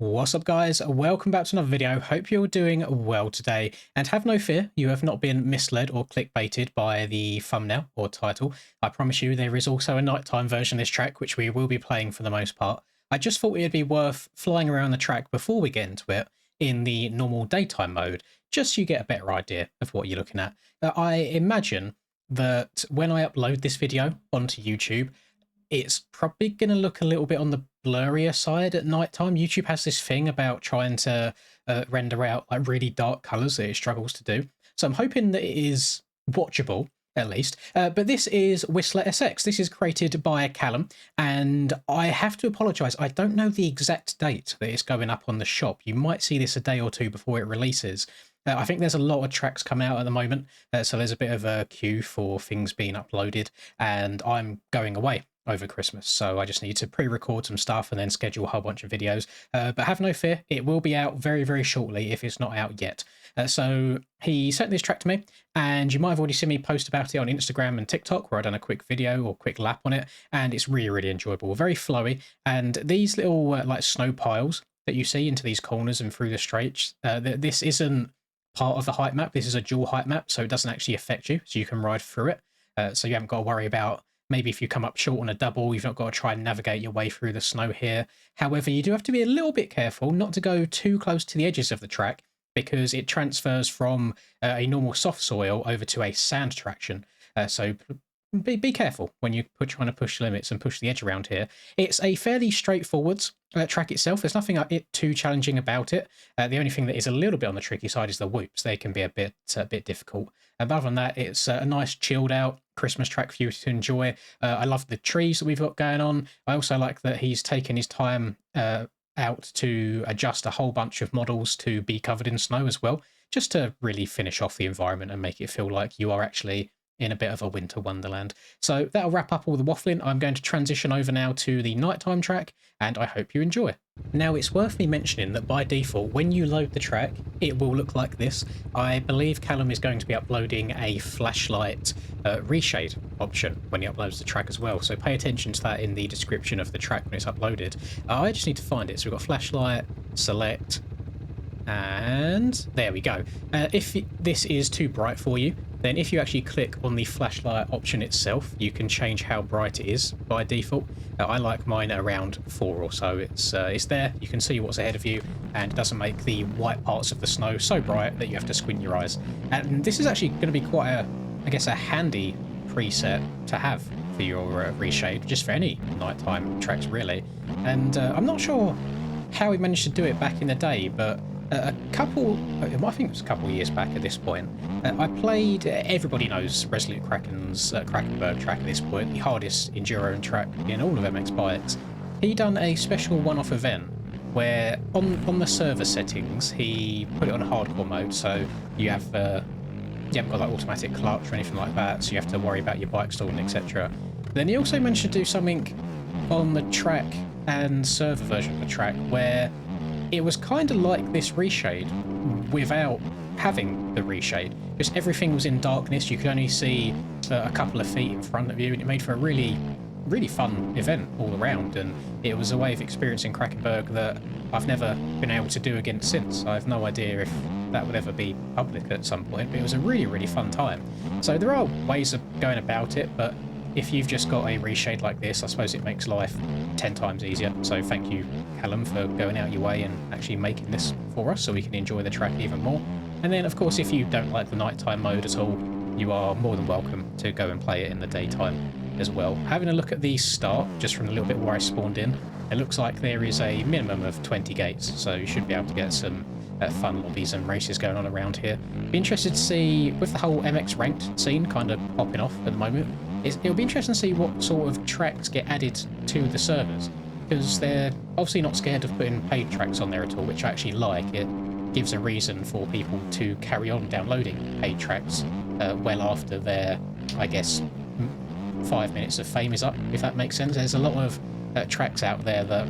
What's up guys, welcome back to another video. Hope you're doing well today, and have no fear, you have not been misled or clickbaited by the thumbnail or title. I promise you there is also a nighttime version of this track which we will be playing for the most part. I just thought it'd be worth flying around the track before we get into it in the normal daytime mode, just so you get a better idea of what you're looking at. I imagine that when I upload this video onto YouTube, it's probably going to look a little bit on the blurrier side at nighttime. YouTube has this thing about trying to render out like really dark colors that it struggles to do. So I'm hoping that it is watchable at least. But this is Whistler SX. This is created by Callum, and I have to apologize. I don't know the exact date that it's going up on the shop. You might see this a day or two before it releases. I think there's a lot of tracks coming out at the moment, so there's a bit of a queue for things being uploaded, and I'm going away over Christmas, so I just need to pre-record some stuff and then schedule a whole bunch of videos. But have no fear, it will be out very, very shortly if it's not out yet. So he sent this track to me, and you might have already seen me post about it on Instagram and TikTok, where I've done a quick video or quick lap on it, and it's really, really enjoyable, very flowy. And these little like snow piles that you see into these corners and through the straights, this isn't part of the height map. This is a dual height map, so it doesn't actually affect you, so you can ride through it. So you haven't got to worry about maybe if you come up short on a double, you've not got to try and navigate your way through the snow here. However, you do have to be a little bit careful not to go too close to the edges of the track, because it transfers from a normal soft soil over to a sand traction. So be careful when you're trying to push limits and push the edge around here. It's a fairly straightforward track itself. There's nothing too challenging about it. The only thing that is a little bit on the tricky side is the whoops. They can be a bit difficult. And other than that, it's a nice chilled out Christmas track for you to enjoy. I love the trees that we've got going on. I also like that he's taken his time out to adjust a whole bunch of models to be covered in snow as well, just to really finish off the environment and make it feel like you are actually in a bit of a winter wonderland. So that'll wrap up all the waffling. I'm going to transition over now to the nighttime track, and I hope you enjoy. Now, it's worth me mentioning that by default, when you load the track, it will look like this. I believe Callum is going to be uploading a flashlight reshade option when he uploads the track as well, so pay attention to that in the description of the track when it's uploaded. I just need to find it. So we've got flashlight, select, and there we go. If this is too bright for you, then if you actually click on the flashlight option itself, you can change how bright it is by default. I like mine around 4 or so. It's there, you can see what's ahead of you, and it doesn't make the white parts of the snow so bright that you have to squint your eyes. And this is actually going to be quite a handy preset to have for your reshade, just for any nighttime tracks really. And I'm not sure how we managed to do it back in the day, but I think it was a couple of years back at this point, I played, everybody knows Resolute Kraken's Krakenberg track at this point, the hardest enduro track in all of MX bikes. He done a special one-off event where on the server settings, he put it on hardcore mode, so you haven't got like automatic clutch or anything like that, so you have to worry about your bike stalling, etc. Then he also managed to do something on the track and server version of the track where it was kind of like this reshade without having the reshade, because everything was in darkness. You could only see a couple of feet in front of you, and it made for a really, really fun event all around. And it was a way of experiencing Krakenberg that I've never been able to do again since. I have no idea if that would ever be public at some point, but it was a really, really fun time. So there are ways of going about it, but if you've just got a reshade like this, I suppose it makes life 10 times easier. So thank you, Callum, for going out your way and actually making this for us so we can enjoy the track even more. And then, of course, if you don't like the nighttime mode at all, you are more than welcome to go and play it in the daytime as well. Having a look at the start, just from a little bit where I spawned in, it looks like there is a minimum of 20 gates, so you should be able to get some fun lobbies and races going on around here. Be interested to see, with the whole MX ranked scene kind of popping off at the moment, it'll be interesting to see what sort of tracks get added to the servers, because they're obviously not scared of putting paid tracks on there at all, which I actually like. It gives a reason for people to carry on downloading paid tracks well after their, I guess, 5 minutes of fame is up, if that makes sense. There's a lot of tracks out there that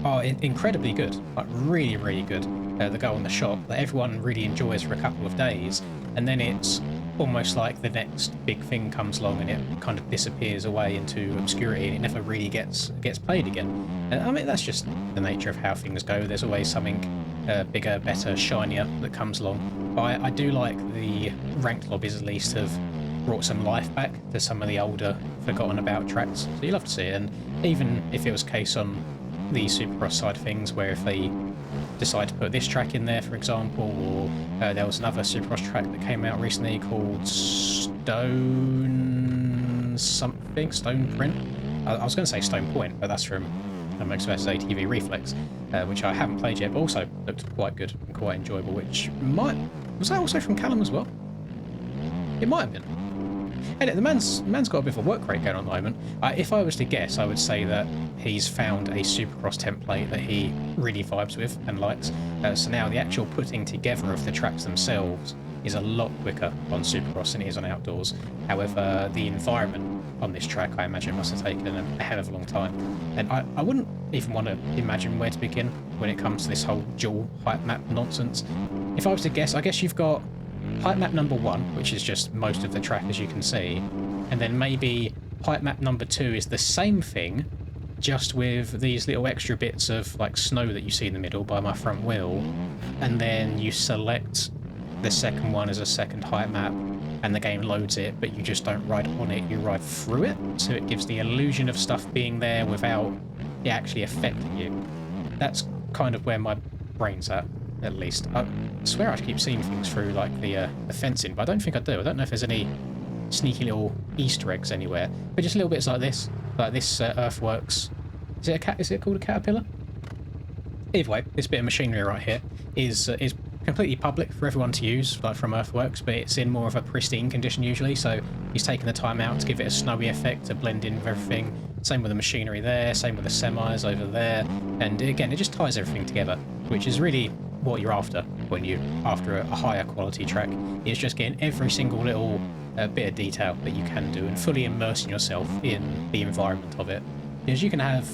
are incredibly good, like really, really good, that go on the shop, that everyone really enjoys for a couple of days, and then it's almost like the next big thing comes along and it kind of disappears away into obscurity and it never really gets played again. And I mean, that's just the nature of how things go. There's always something bigger, better, shinier that comes along. But I do like the ranked lobbies at least have brought some life back to some of the older, forgotten about tracks. So you love to see it. And even if it was a case on the Supercross side of things, where if they decide to put this track in there, for example, or there was another Supercross track that came out recently called Stone Print. I was going to say Stone Point, but that's from MX vs ATV Reflex, which I haven't played yet, but also looked quite good and quite enjoyable. Was that also from Callum as well? It might have been. And the man's got a bit of a work rate going on at the moment. If I was to guess, I would say that he's found a Supercross template that he really vibes with and likes. So now the actual putting together of the tracks themselves is a lot quicker on Supercross than it is on outdoors. However, the environment on this track, I imagine, must have taken a hell of a long time. And I wouldn't even want to imagine where to begin when it comes to this whole dual height map nonsense. If I was to guess, I guess you've got height map number 1, which is just most of the track as you can see, and then maybe height map number 2 is the same thing, just with these little extra bits of like snow that you see in the middle by my front wheel, and then you select the second one as a second height map and the game loads it, but you just don't ride on it, you ride through it, so it gives the illusion of stuff being there without it actually affecting you. That's kind of where my brain's at least. I swear I keep seeing things through like the fencing, but I don't think I do. I don't know if there's any sneaky little Easter eggs anywhere, but just little bits like this Earthworks. Is it called a Caterpillar? Either way, this bit of machinery right here is completely public for everyone to use, like from Earthworks, but it's in more of a pristine condition usually. So he's taken the time out to give it a snowy effect to blend in with everything. Same with the machinery there, same with the semis over there, and again, it just ties everything together, which is really what you're after when you're after a higher quality track. Is just getting every single little bit of detail that you can do and fully immersing yourself in the environment of it. Because you can have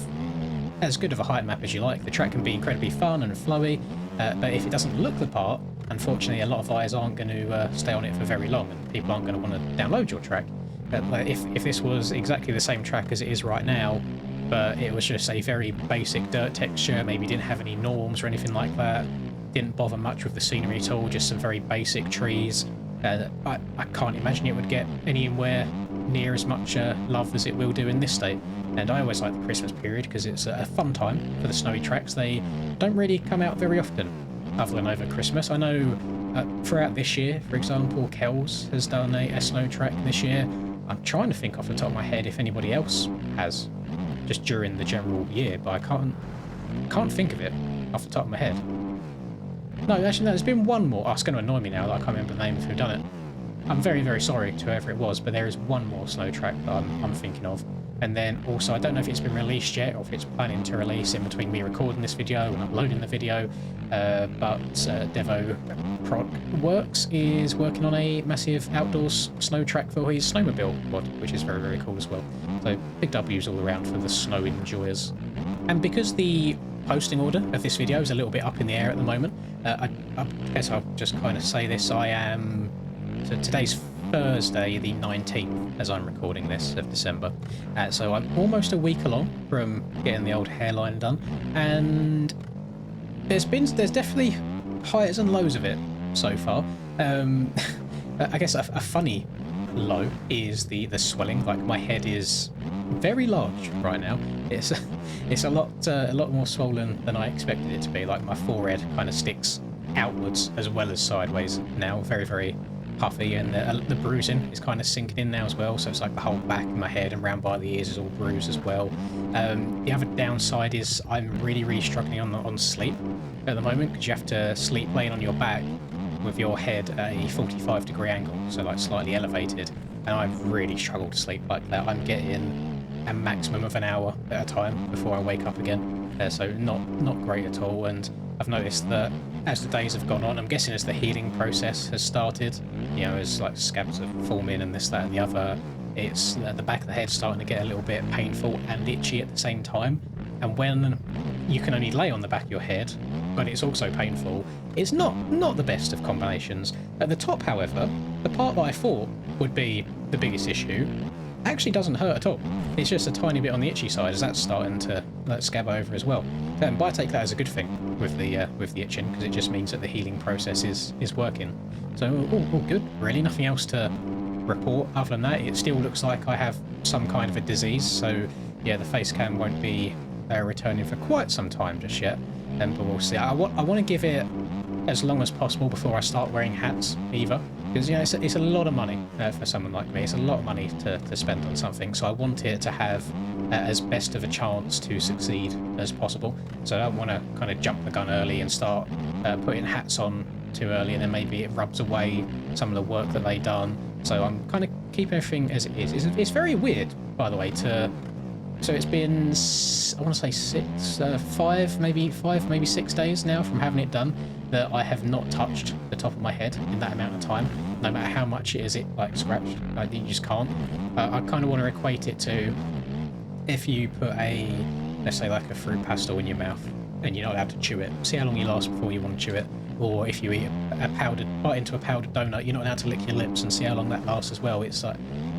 as good of a height map as you like, the track can be incredibly fun and flowy, but if it doesn't look the part, unfortunately a lot of eyes aren't going to stay on it for very long, and people aren't going to want to download your track. But if this was exactly the same track as it is right now, but it was just a very basic dirt texture, maybe didn't have any norms or anything like that, didn't bother much with the scenery at all, just some very basic trees, I can't imagine it would get anywhere near as much love as it will do in this state. And I always like the Christmas period because it's a fun time for the snowy tracks. They don't really come out very often other than over Christmas. I know throughout this year, for example, Kells has done a snow track this year. I'm trying to think off the top of my head if anybody else has, just during the general year, but I can't think of it off the top of my head. No, actually, no, there's been one more. Oh, it's going to annoy me now that I can't remember the name of who done it. I'm very, very sorry to whoever it was, but there is one more snow track that I'm thinking of. And then also, I don't know if it's been released yet or if it's planning to release in between me recording this video and uploading the video, but Devo Prod Works is working on a massive outdoors snow track for his snowmobile mod, which is very, very cool as well. So big W's all around for the snow enjoyers. And because the posting order of this video is a little bit up in the air at the moment, I guess I'll just kind of say this. So today's Thursday the 19th as I'm recording this of December, so I'm almost a week along from getting the old hairline done, and there's definitely highs and lows of it so far. I guess a funny low is the swelling. Like, my head is very large right now. It's a lot more swollen than I expected it to be. Like, my forehead kind of sticks outwards as well as sideways now, very, very puffy, and the bruising is kind of sinking in now as well, so it's like the whole back of my head and round by the ears is all bruised as well. The other downside is I'm really struggling on sleep at the moment, because you have to sleep laying on your back with your head at a 45-degree angle, so like slightly elevated, and I've really struggled to sleep like that. I'm getting a maximum of an hour at a time before I wake up again, so not great at all. And I've noticed that as the days have gone on, I'm guessing as the healing process has started, you know, as like scabs are forming and this, that and the other, it's the back of the head starting to get a little bit painful and itchy at the same time. And when you can only lay on the back of your head, but it's also painful, it's not the best of combinations. At the top, however, the part that I thought would be the biggest issue actually doesn't hurt at all. It's just a tiny bit on the itchy side as that's starting to scab over as well. But I take that as a good thing with the itching, because it just means that the healing process is working. So all good. Really, nothing else to report other than that. It still looks like I have some kind of a disease. So yeah, the face cam won't be returning for quite some time just yet. But we'll see. I want to give it as long as possible before I start wearing hats either, because you know it's a lot of money for someone like me. It's a lot of money to spend on something, so I want it to have as best of a chance to succeed as possible. So I don't want to kind of jump the gun early and start putting hats on too early, and then maybe it rubs away some of the work that they've done. So I'm kind of keeping everything as it is. It's very weird, by the way, so it's been, I want to say five, maybe 6 days now from having it done, that I have not touched the top of my head in that amount of time, no matter how much it is like scratched. Like, you just can't. I kind of want to equate it to if you put let's say like a fruit pastel in your mouth and you're not allowed to chew it. See how long you last before you want to chew it. Or if you eat bite into a powdered donut, you're not allowed to lick your lips and see how long that lasts as well. It's like,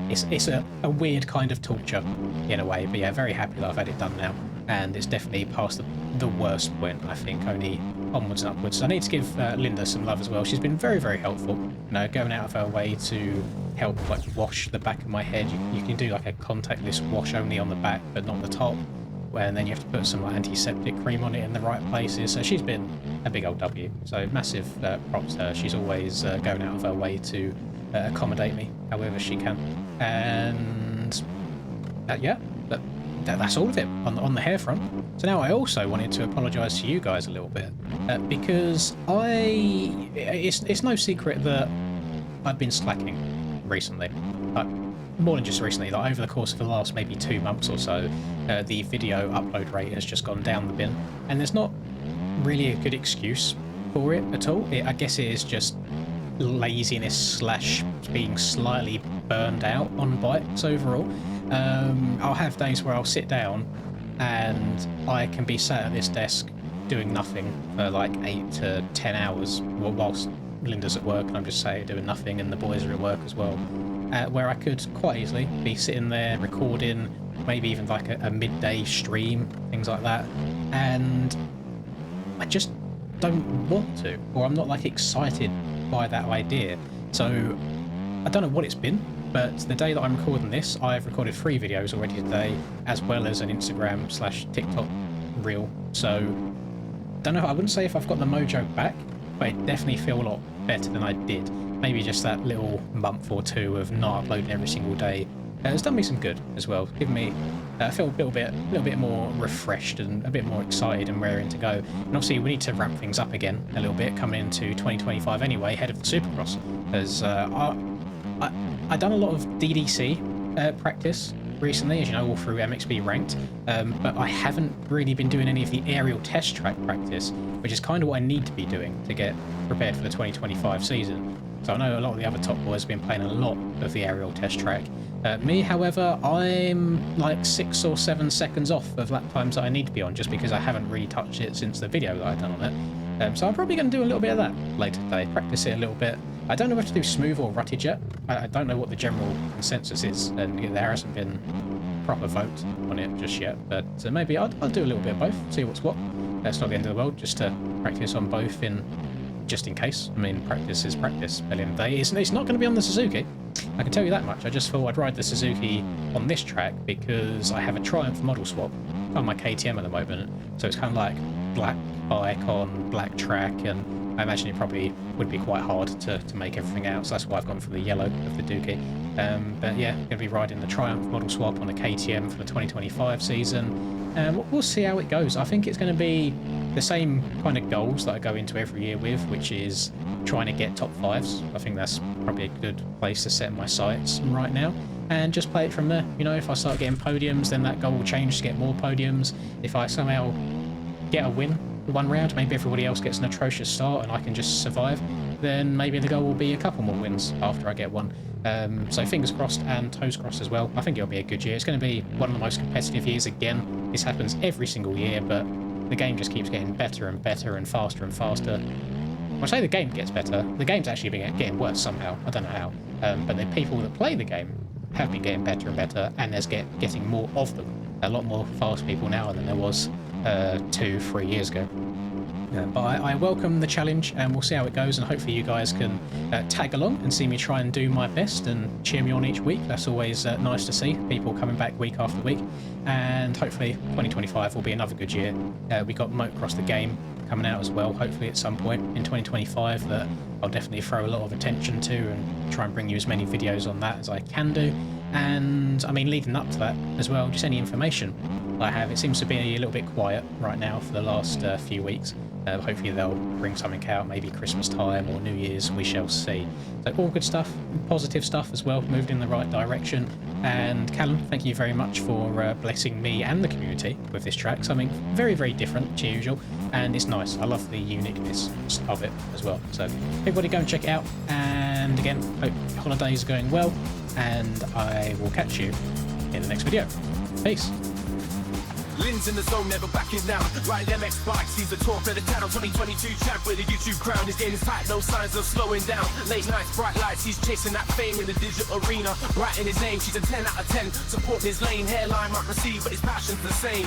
it's a weird kind of torture in a way, but yeah, very happy that I've had it done now, and it's definitely past the worst point. I think only onwards and upwards. I need to give Linda some love as well. She's been very, very helpful, you know, going out of her way to help like wash the back of my head. You can do like a contactless wash only on the back but not the top, and then you have to put some like antiseptic cream on it in the right places. So she's been a big old W, so massive props to her. She's always going out of her way to accommodate me however she can. And yeah, that's all of it on the hair front. So now I also wanted to apologise to you guys a little bit, because it's no secret that I've been slacking recently. More than just recently, like over the course of the last maybe 2 months or so, the video upload rate has just gone down the bin, and there's not really a good excuse for it at all. I guess it is just laziness / being slightly burned out on bikes overall. I'll have days where I'll sit down and I can be sat at this desk doing nothing for like 8 to 10 hours whilst Linda's at work and I'm just sat doing nothing, and the boys are at work as well, where I could quite easily be sitting there recording maybe even like a midday stream, things like that, and I just don't want to, or I'm not like excited by that idea. So I don't know what it's been, but the day that I'm recording this, I've recorded 3 videos already today, as well as an Instagram / TikTok reel. So don't know, I wouldn't say if I've got the mojo back, but I definitely feel a lot better than I did. Maybe just that little month or 2 of not uploading every single day has done me some good as well. Given me I feel a little bit more refreshed and a bit more excited and raring to go. And obviously we need to ramp things up again a little bit coming into 2025 anyway, ahead of the Supercross. As I've done a lot of DDC practice recently, as you know, all through MXB ranked, but I haven't really been doing any of the aerial test track practice, which is kind of what I need to be doing to get prepared for the 2025 season. So I know a lot of the other top boys have been playing a lot of the aerial test track. Me, however, I'm like 6 or 7 seconds off of lap times that I need to be on, just because I haven't really touched it since the video that I've done on it. So I'm probably going to do a little bit of that later today, practice it a little bit. I don't know if to do smooth or rutted yet. I don't know what the general consensus is, and there hasn't been proper vote on it just yet, but maybe I'll do a little bit of both, see what's what. That's not the end of the world, just to practice on both just in case. I mean, practice is practice at the end of the day. It's not going to be on the Suzuki, I can tell you that much. I just thought I'd ride the Suzuki on this track because I have a Triumph model swap on my KTM at the moment, so it's kind of like black bike on black track, and I imagine it probably would be quite hard to make everything out, so that's why I've gone for the yellow of the Dookie. But yeah, going to be riding the Triumph model swap on the KTM for the 2025 season, and we'll see how it goes. I think it's going to be the same kind of goals that I go into every year with, which is trying to get top 5s. I think that's probably a good place to set my sights right now, and just play it from there. You know, if I start getting podiums, then that goal will change to get more podiums. If I somehow get a win one round, maybe everybody else gets an atrocious start and I can just survive, then maybe the goal will be a couple more wins after I get one. So fingers crossed and toes crossed as well. I think it'll be a good year. It's going to be one of the most competitive years again This happens every single year, but the game just keeps getting better and better and faster and faster. When I say the game gets better, the game's actually been getting worse somehow. I don't know how. But the people that play the game have been getting better and better, and there's getting more of them. A lot more fast people now than there was 2-3 years ago. But I welcome the challenge, and we'll see how it goes, and hopefully you guys can tag along and see me try and do my best and cheer me on each week. That's always nice to see, people coming back week after week, and hopefully 2025 will be another good year. We got Motocross the game coming out as well, hopefully at some point in 2025, that I'll definitely throw a lot of attention to and try and bring you as many videos on that as I can do. And I mean, leading up to that as well, just any information I have. It seems to be a little bit quiet right now for the last few weeks. Hopefully they'll bring something out, maybe Christmas time or New Year's, we shall see. So all good stuff, positive stuff as well, moved in the right direction. And Callum, thank you very much for blessing me and the community with this track. Something very, very different to usual, and it's nice. I love the uniqueness of it as well. So everybody go and check it out. And again, hope your holidays are going well, and I will catch you in the next video. Peace. Lynn's in the zone, never backing down. Riding MX bikes, he's the talk of the town. 2022 champ with a YouTube crown. His game is tight, no signs of slowing down. Late nights, bright lights, he's chasing that fame in the digital arena. Writing his name, she's a 10 out of 10. Supporting his lane, hairline might receive, but his passion's the same.